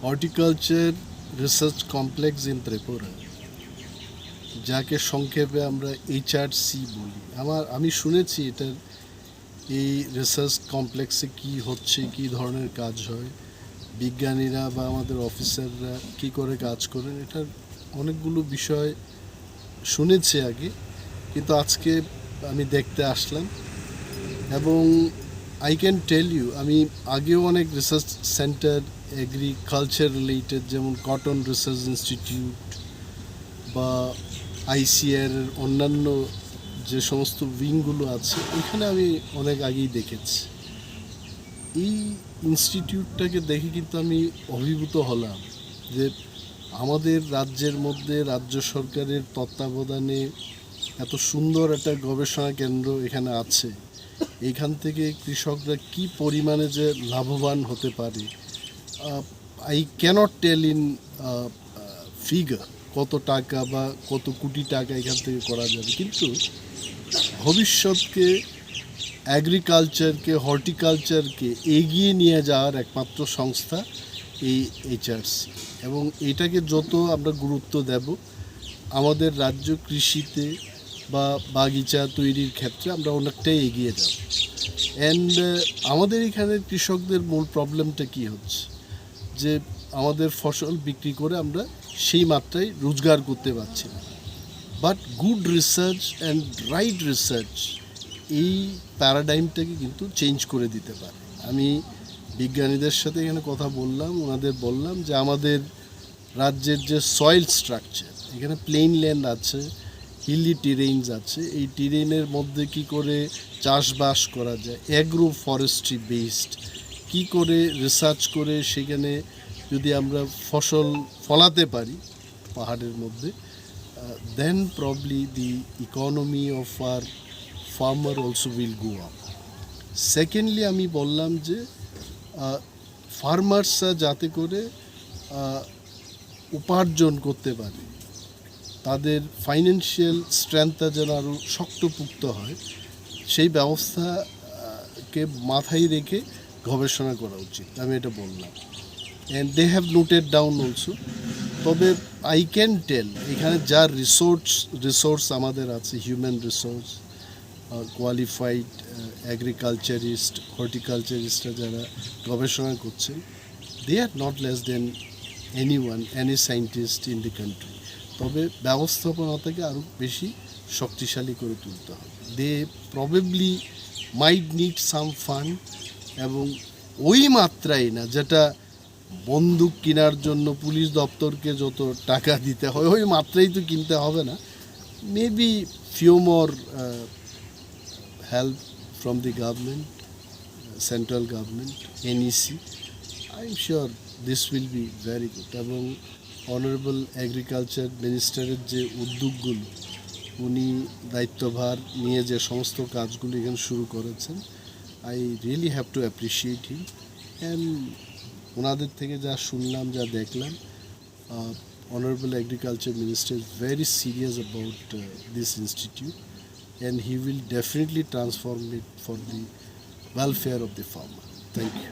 Horticulture research complex in Tripura, যাকে সংক্ষেপে আমরা HRC বলি। আমি শুনেছি এটার এই রিসার্চ কমপ্লেক্সে কি হচ্ছে, কি ধরনের কাজ হয়, বিজ্ঞানীরা বা আমাদের অফিসাররা কি করে কাজ করেন, এটার অনেকগুলো বিষয় শুনেছি আগে, কিন্তু আজকে আমি দেখতে আসলাম। এবং আই ক্যান টেল ইউ, আমি আগেও অনেক রিসার্চ সেন্টার এগ্রিকালচার রিলেটেড, যেমন কটন রিসার্চ ইনস্টিটিউট বা ICR অন্যান্য যে সমস্ত উইংগুলো আছে, ওইখানে আমি অনেক আগেই দেখেছি। এই ইনস্টিটিউটটাকে দেখে কিন্তু আমি অভিভূত হলাম যে আমাদের রাজ্যের মধ্যে রাজ্য সরকারের তত্ত্বাবধানে এত সুন্দর একটা গবেষণা কেন্দ্র এখানে আছে। এইখান থেকে কৃষকরা কি পরিমাণে যে লাভবান হতে পারে, I can't tell in figure কত টাকা বা কত কোটি টাকা এখান থেকে করা যাবে, কিন্তু ভবিষ্যৎকে অ্যাগ্রিকালচারকে, হর্টিকালচারকে এগিয়ে নিয়ে যাওয়ার একমাত্র সংস্থা এই HRC। এবং এটাকে যত আমরা গুরুত্ব দেব, আমাদের রাজ্য কৃষিতে বা বাগিচা তৈরির ক্ষেত্রে আমরা অনেকটাই এগিয়ে যাব। অ্যান্ড আমাদের এখানের কৃষকদের মূল প্রবলেমটা কি হচ্ছে, যে আমাদের ফসল বিক্রি করে আমরা সেই মাত্রায় রোজগার করতে পারছি না। But good research and right research এই প্যারাডাইমটাকে কিন্তু চেঞ্জ করে দিতে পারে। আমি বিজ্ঞানীদের সাথে এখানে কথা বললাম, ওনাদের বললাম যে আমাদের রাজ্যের যে সয়েল স্ট্রাকচার, এখানে প্লেন ল্যান্ড আছে, হিলি টেরেইনস আছে, এই টেরেইনের মধ্যে কি করে চাষবাস করা যায়, অ্যাগ্রো ফরেস্ট্রি বেসড, কি করে রিসার্চ করে সেখানে যদি আমরা ফসল ফলাতে পারি পাহাড়ের মধ্যে, then probably the economy of our farmer also will go up. Secondly আমি বললাম যে ফার্মার্সরা যাতে করে উপার্জন করতে পারে, তাদের ফাইন্যান্সিয়াল স্ট্রেংথটা যেন আরও শক্তপুক্ত হয়, সেই ব্যবস্থাকে মাথায় রেখে গবেষণা করা উচিত, আমি এটা বললাম। And they have noted down also. তবে আই ক্যান টেল এখানে যা রিসোর্স আমাদের আছে, হিউম্যান রিসোর্স, কোয়ালিফাইড অ্যাগ্রিকালচারিস্ট, হর্টিকালচারিস্টরা যারা গবেষণা করছেন, they are not less than any scientist in the country. তবে ব্যবস্থাপনাটাকে আরও বেশি শক্তিশালী করে তুলতে হবে। They probably might need some fund, এবং ওই মাত্রায় না যেটা বন্দুক কেনার জন্য পুলিশ দপ্তরকে যত টাকা দিতে হয়, ওই মাত্রাই তো কিনতে হবে না। Maybe few more help from the government, central government, NEC, I'm sure this will be very good. এবং অনারেবল এগ্রিকালচার মিনিস্টারের যে উদ্যোগগুলো, উনি দায়িত্বভার নিয়ে যে সমস্ত কাজগুলো এখানে শুরু করেছেন, I really have to appreciate him. And ওনাদের থেকে যা শুনলাম, যা দেখলাম, honourable agriculture minister is very serious about this institute, and he will definitely transform it for the welfare of the farmer. Thank you.